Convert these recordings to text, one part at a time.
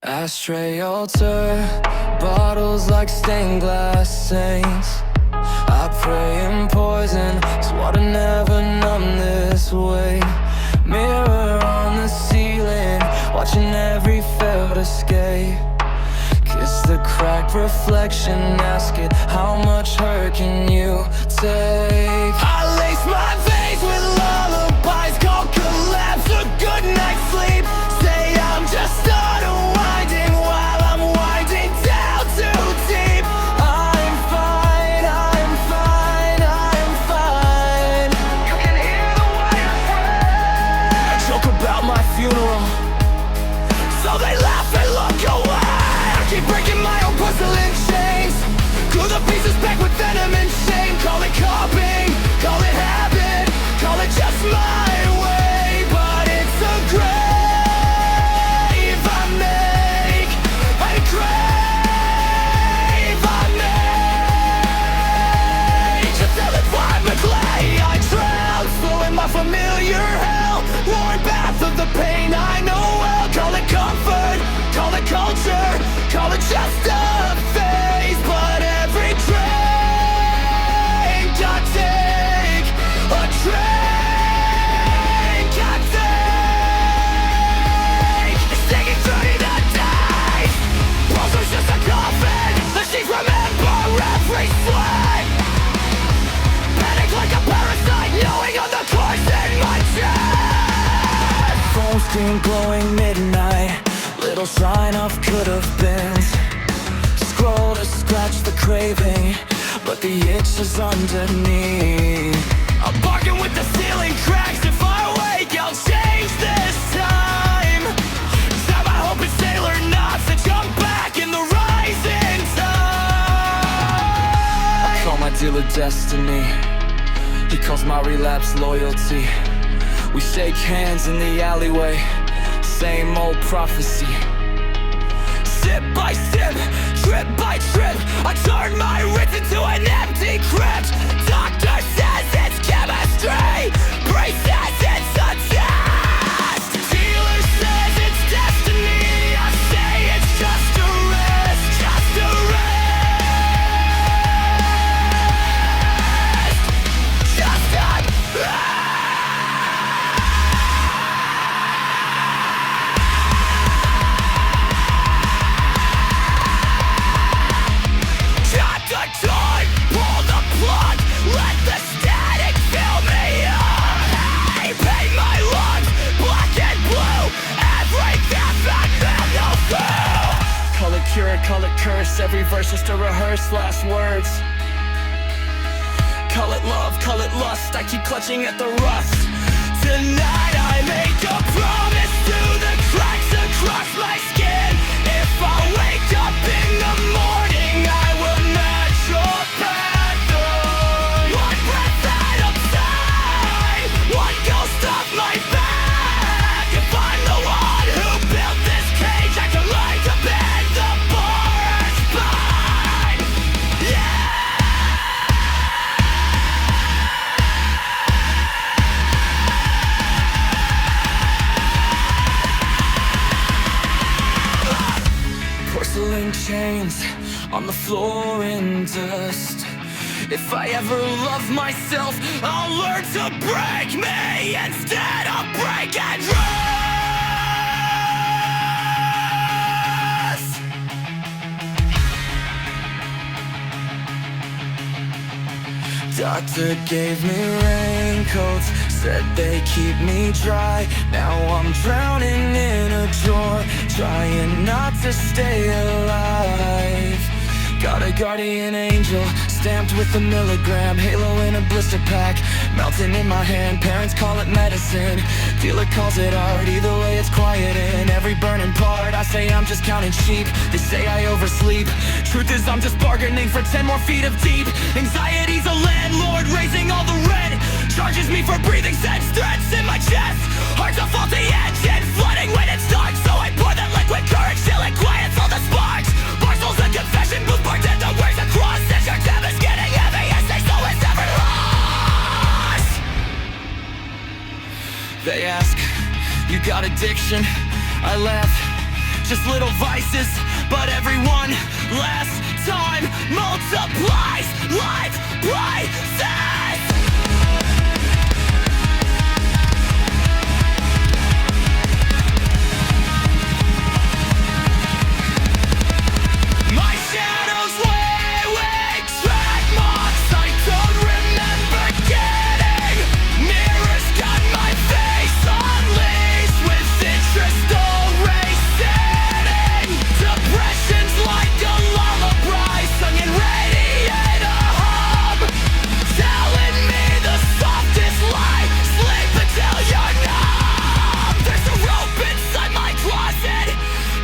Ashtray altar, bottles like stained glass saints. I pray in poison, so water never numb this way. Mirror on the ceiling, watching every failed escape. Kiss the cracked reflection, ask it, how much hurt can you take? I lace my veins with lullabies, called collapse a good night's sleep. Say I'm just unwinding while I'm winding down too deep. I'm fine, I'm fine, I'm fine. You can hear the way I pray. I joke about my funeral, so they laugh and look away. Keep breaking my own porcelain chains, glue the pieces back with venom and shame. Call it coping, call it habit, call it just my way. But it's a grave I make, a grave I make. Just tell it why the clay I drown, flow in my familiar hell, warm bath of the pain I know well. Call it comfort, call it culture, call it just a phase. But every drink I take, a drink I take, it's taking 30 the days. Pulse was just a coffin, the sheets remember every sweat. Panic like a parasite, knowing on the course in my chest. Phone screen glowing midnight, little sign of could've beens. Scroll to scratch the craving, but the itch is underneath. I'm barking with the ceiling cracks. If I wake, I'll change this time. Time I hope it's sailor knots to jump back in the rising tide. I call my dealer destiny, he calls my relapse loyalty. We shake hands in the alleyway, same old prophecy. Sip by sip, trip by trip, I turn my wrist into an empty crypt. Doctor says it's chemistry, priest says it's a test. Dealer says it's destiny, I say it's just a risk, just a risk, just a risk. Pull the plug, let the static fill me up. Hey, paint my lungs black and blue, every death and then no through. Call it cure, call it curse, every verse just to rehearse last words. Call it love, call it lust, I keep clutching at the rust. Tonight I make a promise to the cracks across my skin. If I wake up in the morning, I will match your pattern. One breath at a time, one ghost off my back. If I'm the one who built this cage, I can learn to bend the board's spine. Yeah. Porcelain chains on the floor in dust. If I ever love myself, I'll learn to break me instead of break and rust. Doctor gave me raincoats, said they keep me dry. Now I'm drowning in a joy, trying not to stay alive. Got a guardian angel, stamped with a milligram, halo in a blister pack, melting in my hand. Parents call it medicine, dealer calls it art. Either way it's quiet in every burning part. I say I'm just counting sheep, they say I oversleep. Truth is I'm just bargaining for 10 more feet of deep. Anxiety's a landlord raising all the rent, charges me for breathing sense threats in my chest. Heart's a faulty engine, flooding when it's dark, so I pour that liquid courage till it quiets all the sparks. Parcels and confession booth parked at the words across. This your tab is getting heavy, and say so is every loss. They ask, you got addiction? I laugh, just little vices, but every one last time multiplies life prices. My shadow's way track marks I don't remember getting. Mirrors got my face unleashed with interest all racing. Depression's like a lullaby sung in radiator hum, telling me the softest lie, sleep until you're numb. There's a rope inside my closet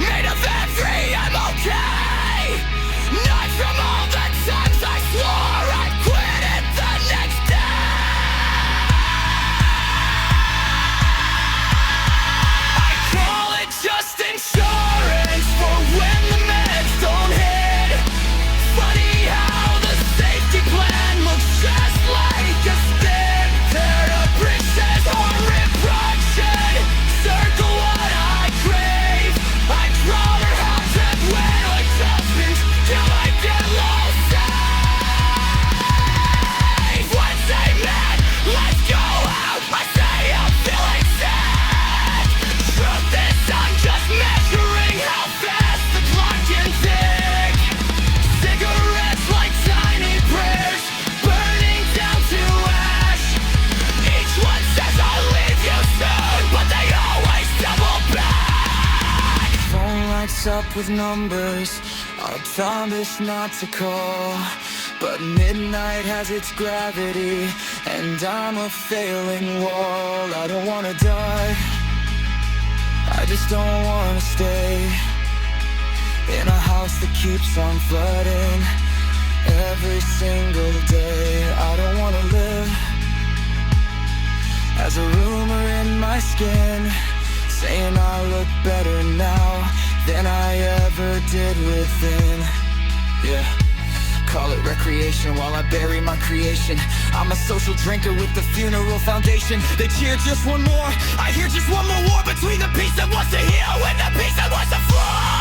made of every I'm okay. Not from all the times I swore I'd quit it the next day. I call it just insurance for when the meds don't hit. Funny how the safety plan looks just like a stick. There to princess or reproduction, circle what I crave. I draw her house and when adjustments till I get lost safe. When say man, let's go out, I say I'm feeling sick. Truth is I'm just measuring how fast the clock can tick. Cigarettes like tiny prayers burning down to ash. Each one says I'll leave you soon, but they always double back. Phone lights up with numbers I promise not to call, but midnight has its gravity and I'm a failing wall. I don't wanna die, I just don't wanna stay in a house that keeps on flooding every single day. I don't wanna live as a rumor in my skin, saying I look better now than I ever did within. Yeah, call it recreation while I bury my creation. I'm a social drinker with the funeral foundation. They cheer just one more, I hear just one more war between the piece that wants to heal and the piece that wants to fly.